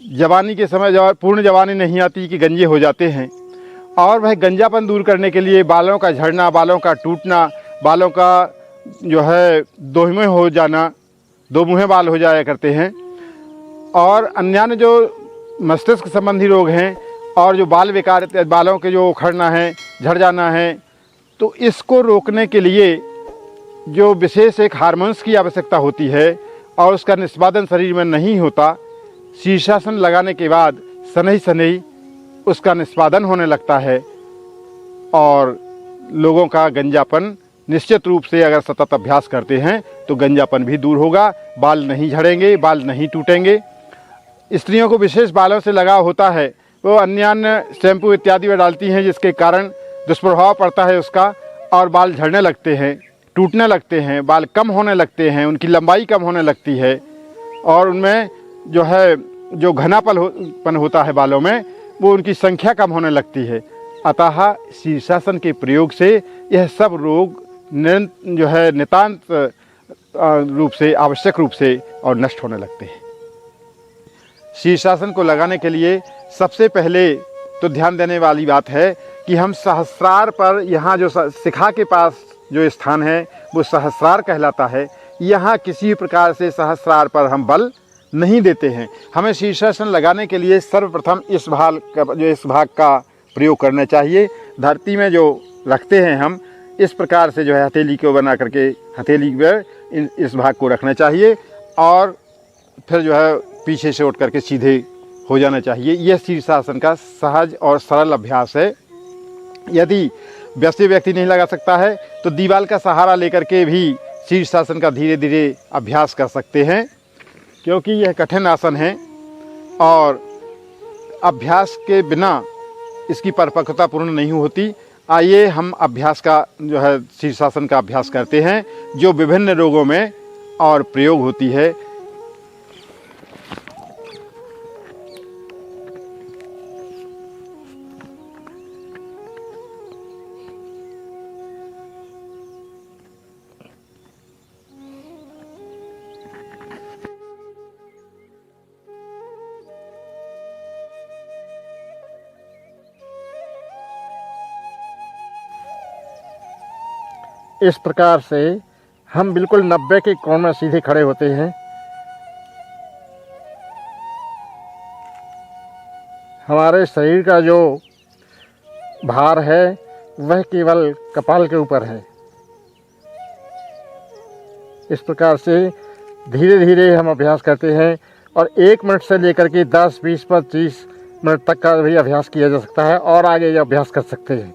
जवानी के समय जब पूर्ण जवानी नहीं आती कि गंजे हो जाते हैं। और वह गंजापन दूर करने के लिए बालों का झड़ना, बालों का टूटना, बालों का जो है दोमुहे हो जाना, दो मुँहे बाल हो जाया करते हैं, और अन्य जो मस्तिष्क संबंधी रोग हैं और जो बाल विकार, बालों के जो उखड़ना है, झड़ जाना है, तो इसको रोकने के लिए जो विशेष एक हार्मोन्स की आवश्यकता होती है और उसका निष्पादन शरीर में नहीं होता, शीर्षासन लगाने के बाद शनैः शनैः उसका निष्पादन होने लगता है और लोगों का गंजापन निश्चित रूप से अगर सतत अभ्यास करते हैं तो गंजापन भी दूर होगा, बाल नहीं झड़ेंगे, बाल नहीं टूटेंगे। स्त्रियों को विशेष बालों से लगाव होता है, वो अन्य शैम्पू इत्यादि में डालती हैं जिसके कारण दुष्प्रभाव पड़ता है उसका, और बाल झड़ने लगते हैं, टूटने लगते हैं, बाल कम होने लगते हैं, उनकी लंबाई कम होने लगती है और उनमें जो है जो घनापन होता है बालों में, वो उनकी संख्या कम होने लगती है। अतः शीर्षासन के प्रयोग से यह सब रोग जो है नितांत रूप से, आवश्यक रूप से और नष्ट होने लगते हैं। शीर्षासन को लगाने के लिए सबसे पहले तो ध्यान देने वाली बात है कि हम सहस्रार पर, यहाँ जो शिखा के पास जो स्थान है वो सहस्रार कहलाता है, यहाँ किसी प्रकार से सहस्रार पर हम बल नहीं देते हैं। हमें शीर्षासन लगाने के लिए सर्वप्रथम इस भाग का प्रयोग करना चाहिए। धरती में जो रखते हैं हम, इस प्रकार से जो है हथेली को बना करके हथेली पर इस भाग को रखना चाहिए और फिर जो है पीछे से उठ करके सीधे हो जाना चाहिए। यह शीर्षासन का सहज और सरल अभ्यास है। यदि व्यक्ति नहीं लगा सकता है तो दीवार का सहारा लेकर के भी शीर्षासन का धीरे धीरे अभ्यास कर सकते हैं, क्योंकि यह कठिन आसन है और अभ्यास के बिना इसकी परिपक्वता पूर्ण नहीं होती। आइए हम अभ्यास का जो है शीर्षासन का अभ्यास करते हैं, जो विभिन्न रोगों में और प्रयोग होती है। इस प्रकार से हम बिल्कुल 90 के कोण में सीधे खड़े होते हैं। हमारे शरीर का जो भार है वह केवल कपाल के ऊपर है। इस प्रकार से धीरे धीरे हम अभ्यास करते हैं और 1 मिनट से लेकर के 10, 20, 25 मिनट तक का भी अभ्यास किया जा सकता है और आगे अभ्यास कर सकते हैं।